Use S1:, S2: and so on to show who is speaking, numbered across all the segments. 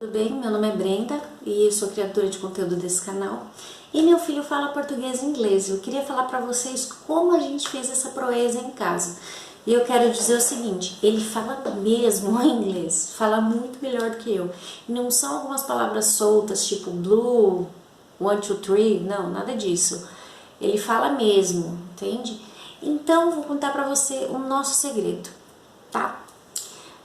S1: Tudo bem? Meu nome é Brenda e eu sou criadora de conteúdo desse canal. E meu filho fala português e inglês. Eu queria falar para vocês como a gente fez essa proeza em casa. E eu quero dizer o seguinte, ele fala mesmo inglês, fala muito melhor do que eu. E não são algumas palavras soltas, tipo blue, one, two, three, não, nada disso. Ele fala mesmo, entende? Então, vou contar para você o nosso segredo, tá?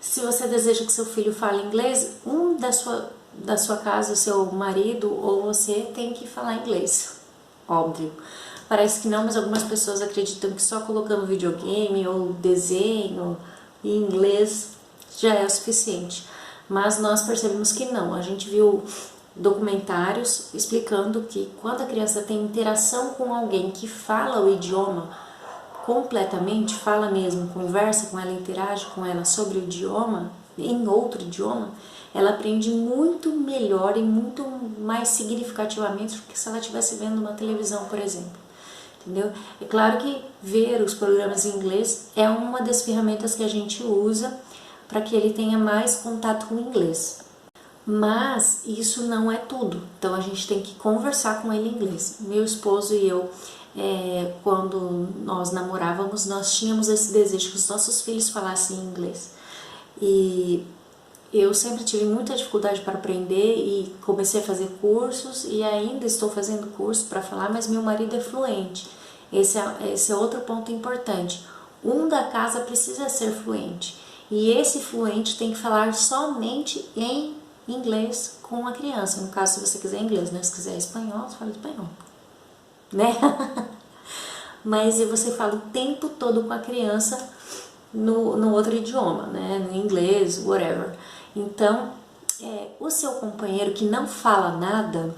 S1: Se você deseja que seu filho fale inglês, da sua casa, seu marido ou você tem que falar inglês, óbvio. Parece que não, mas algumas pessoas acreditam que só colocando videogame ou desenho em inglês já é o suficiente. Mas nós percebemos que não. A gente viu documentários explicando que quando a criança tem interação com alguém que fala o idioma completamente, fala mesmo, conversa com ela, interage com ela sobre o idioma, em outro idioma, ela aprende muito melhor e muito mais significativamente do que se ela estivesse vendo uma televisão, por exemplo. Entendeu? É claro que ver os programas em inglês é uma das ferramentas que a gente usa para que ele tenha mais contato com o inglês. Mas isso não é tudo, então a gente tem que conversar com ele em inglês. Meu esposo e eu, quando nós namorávamos, nós tínhamos esse desejo que os nossos filhos falassem inglês. E eu sempre tive muita dificuldade para aprender e comecei a fazer cursos e ainda estou fazendo curso para falar, mas meu marido é fluente. Esse é outro ponto importante. Um da casa precisa ser fluente e esse fluente tem que falar somente em inglês com a criança. No caso, se você quiser inglês, né? Se quiser espanhol, você fala espanhol, né? Mas você fala o tempo todo com a criança no outro idioma, né? No inglês, whatever. Então, o seu companheiro que não fala nada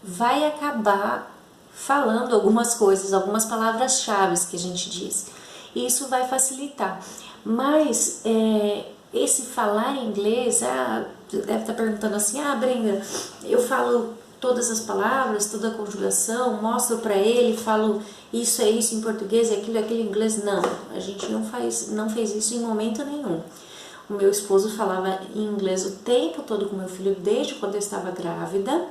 S1: vai acabar falando algumas coisas, algumas palavras-chave que a gente diz. Isso vai facilitar. Mas esse falar inglês, deve estar perguntando assim, Brenda, eu falo todas as palavras, toda a conjugação, mostro para ele, falo isso é isso em português, aquilo é aquilo em inglês. Não, a gente não fez isso em momento nenhum. O meu esposo falava em inglês o tempo todo com meu filho, desde quando eu estava grávida,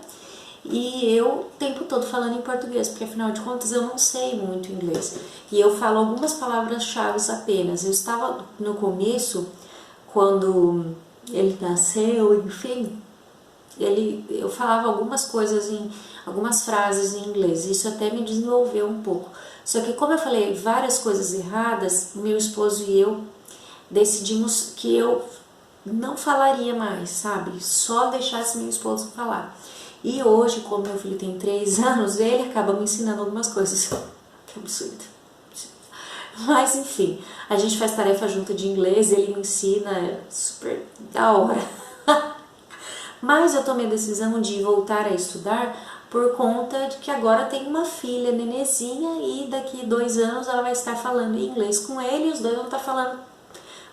S1: e eu o tempo todo falando em português, porque afinal de contas eu não sei muito inglês. E eu falo algumas palavras-chave apenas. Eu estava no começo, quando ele nasceu, enfim, eu falava algumas coisas, algumas frases em inglês, isso até me desenvolveu um pouco. Só que como eu falei várias coisas erradas, meu esposo e eu decidimos que eu não falaria mais, sabe? Só deixasse meu esposo falar. E hoje, como meu filho tem 3 anos, ele acaba me ensinando algumas coisas. Que absurdo. Mas enfim, a gente faz tarefa junto de inglês, ele me ensina, é super da hora. Mas eu tomei a decisão de voltar a estudar por conta de que agora tenho uma filha nenezinha e daqui 2 anos ela vai estar falando inglês com ele e os dois vão estar falando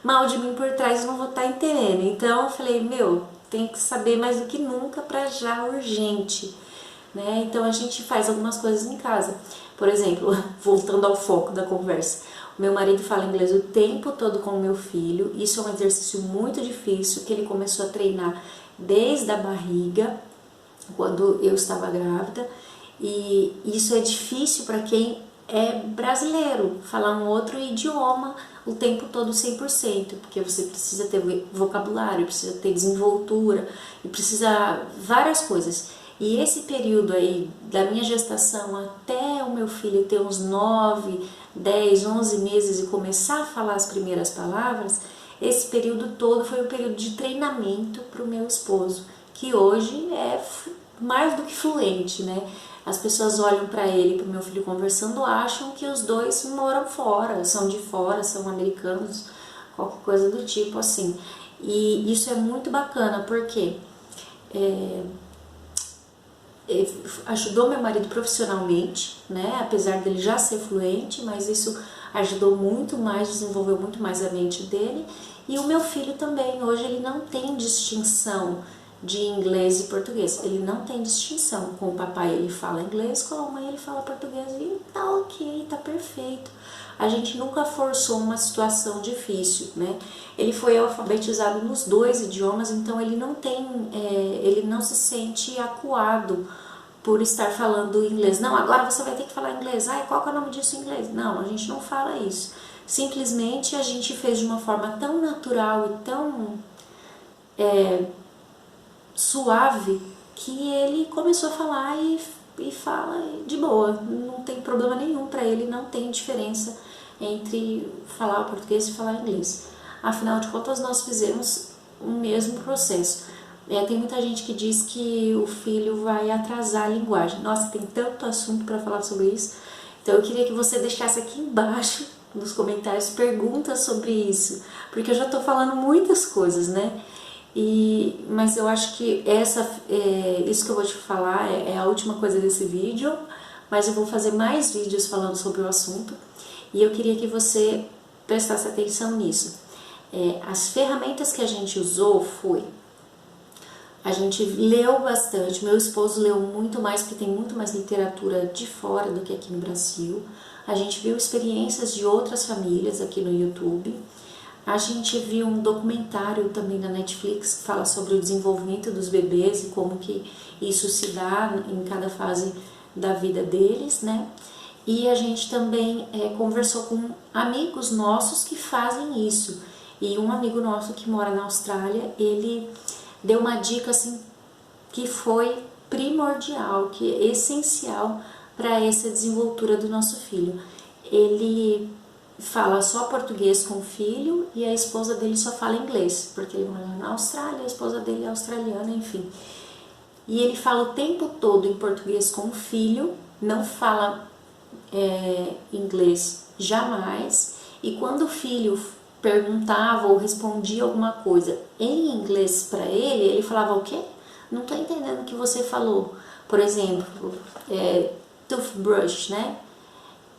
S1: mal de mim por trás e não vou estar entendendo. Então eu falei, tem que saber mais do que nunca para já urgente, né? Então a gente faz algumas coisas em casa. Por exemplo, voltando ao foco da conversa, o meu marido fala inglês o tempo todo com o meu filho. Isso é um exercício muito difícil que ele começou a treinar desde a barriga, quando eu estava grávida, e isso é difícil para quem é brasileiro, falar um outro idioma o tempo todo 100%, porque você precisa ter vocabulário, precisa ter desenvoltura, e precisa várias coisas. E esse período aí, da minha gestação até o meu filho ter uns 9, 10, 11 meses e começar a falar as primeiras palavras, esse período todo foi um período de treinamento para o meu esposo, que hoje é mais do que fluente, né? As pessoas olham para ele e para o meu filho conversando, acham que os dois moram fora, são americanos, qualquer coisa do tipo assim. E isso é muito bacana, porque ajudou meu marido profissionalmente, né? Apesar dele já ser fluente, mas isso ajudou muito mais, desenvolveu muito mais a mente dele. E o meu filho também, hoje ele não tem distinção de inglês e português. Ele não tem distinção. Com o papai ele fala inglês, com a mãe ele fala português e tá ok, tá perfeito. A gente nunca forçou uma situação difícil, né? Ele foi alfabetizado nos 2 idiomas, então ele não tem, ele não se sente acuado por estar falando inglês. Não, agora você vai ter que falar inglês. Ai, qual que é o nome disso em inglês? Não, a gente não fala isso. Simplesmente a gente fez de uma forma tão natural e tão suave que ele começou a falar e fala de boa. Não tem problema nenhum para ele, não tem diferença entre falar português e falar inglês. Afinal de contas, nós fizemos o mesmo processo. Tem muita gente que diz que o filho vai atrasar a linguagem. Nossa, tem tanto assunto para falar sobre isso. Então eu queria que você deixasse aqui embaixo, nos comentários, perguntas sobre isso. Porque eu já estou falando muitas coisas, né? Mas eu acho que isso que eu vou te falar é a última coisa desse vídeo. Mas eu vou fazer mais vídeos falando sobre o assunto. E eu queria que você prestasse atenção nisso. As ferramentas que a gente usou foi... A gente leu bastante, meu esposo leu muito mais, porque tem muito mais literatura de fora do que aqui no Brasil. A gente viu experiências de outras famílias aqui no YouTube. A gente viu um documentário também na Netflix que fala sobre o desenvolvimento dos bebês e como que isso se dá em cada fase da vida deles, né? E a gente também conversou com amigos nossos que fazem isso. E um amigo nosso que mora na Austrália, ele deu uma dica assim que foi primordial, que é essencial para essa desenvoltura do nosso filho. Ele fala só português com o filho e a esposa dele só fala inglês, porque ele mora na Austrália, a esposa dele é australiana, enfim. E ele fala o tempo todo em português com o filho, não fala inglês jamais, e quando o filho perguntava ou respondia alguma coisa em inglês para ele, ele falava o quê? Não tô entendendo o que você falou. Por exemplo, toothbrush, né?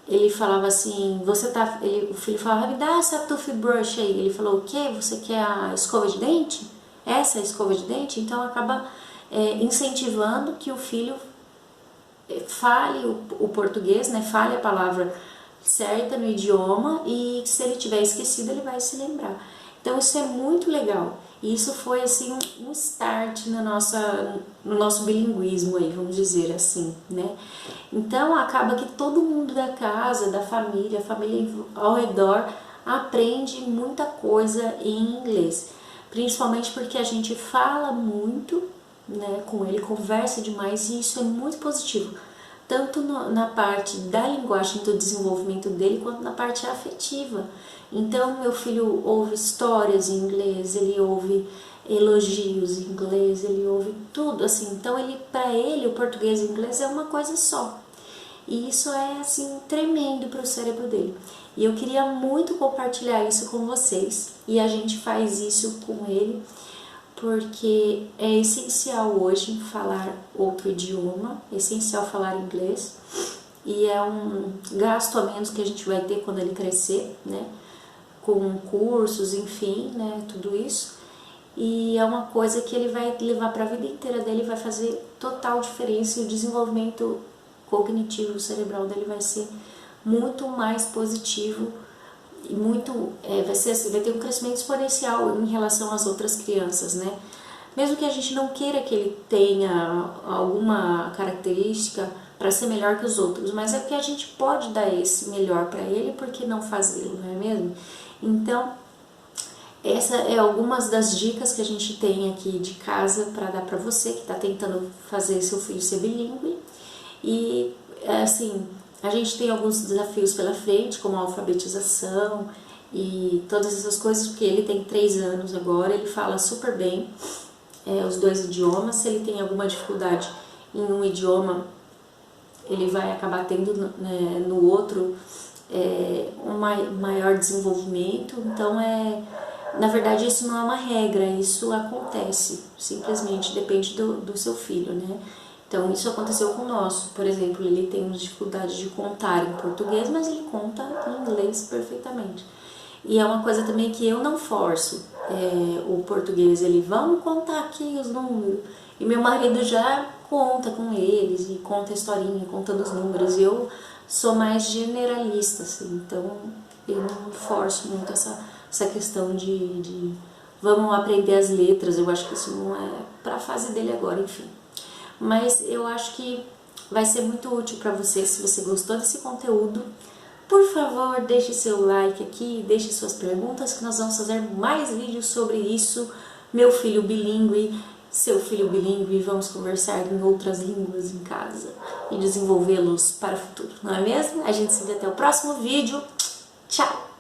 S1: Ele falava assim, o filho falava, me dá essa toothbrush aí. Ele falou, o quê? Você quer a escova de dente? Essa é a escova de dente? Então acaba incentivando que o filho fale o português, né? Fale a palavra certa no idioma, e se ele tiver esquecido ele vai se lembrar. Então isso é muito legal, e isso foi assim um start no nosso bilinguismo aí, vamos dizer assim, né? Então acaba que todo mundo da casa, a família ao redor aprende muita coisa em inglês, principalmente porque a gente fala muito, né, com ele, conversa demais, e isso é muito positivo, tanto na parte da linguagem, do desenvolvimento dele, quanto na parte afetiva. Então, meu filho ouve histórias em inglês, ele ouve elogios em inglês, ele ouve tudo, assim. Então, para ele, o português e o inglês é uma coisa só. E isso é, assim, tremendo para o cérebro dele. E eu queria muito compartilhar isso com vocês, e a gente faz isso com ele, porque é essencial hoje falar outro idioma, é essencial falar inglês, e é um gasto a menos que a gente vai ter quando ele crescer, né, com cursos, enfim, né, tudo isso, e é uma coisa que ele vai levar para a vida inteira dele, vai fazer total diferença, e o desenvolvimento cognitivo cerebral dele vai ser muito mais positivo, e vai ter um crescimento exponencial em relação às outras crianças, né? Mesmo que a gente não queira que ele tenha alguma característica para ser melhor que os outros, mas é que a gente pode dar esse melhor para ele, por que não fazê-lo, não é mesmo? Então, essa é algumas das dicas que a gente tem aqui de casa para dar para você que está tentando fazer seu filho ser bilíngue. E assim, a gente tem alguns desafios pela frente, como a alfabetização e todas essas coisas, porque ele tem 3 anos agora, ele fala super bem os 2 idiomas. Se ele tem alguma dificuldade em um idioma, ele vai acabar tendo no outro um maior desenvolvimento. Então, na verdade, isso não é uma regra, isso acontece, simplesmente depende do seu filho, né? Então, isso aconteceu com o nosso. Por exemplo, ele tem dificuldade de contar em português, mas ele conta em inglês perfeitamente. E é uma coisa também que eu não forço. o português, ele, vamos contar aqui os números. E meu marido já conta com eles, e conta a historinha, contando os números. E eu sou mais generalista, assim, então eu não forço muito essa questão de vamos aprender as letras. Eu acho que isso não é para a fase dele agora, enfim. Mas eu acho que vai ser muito útil para você. Se você gostou desse conteúdo, por favor, deixe seu like aqui, deixe suas perguntas, que nós vamos fazer mais vídeos sobre isso. Meu filho bilíngue, seu filho bilíngue, vamos conversar em outras línguas em casa e desenvolvê-los para o futuro, não é mesmo? A gente se vê até o próximo vídeo. Tchau!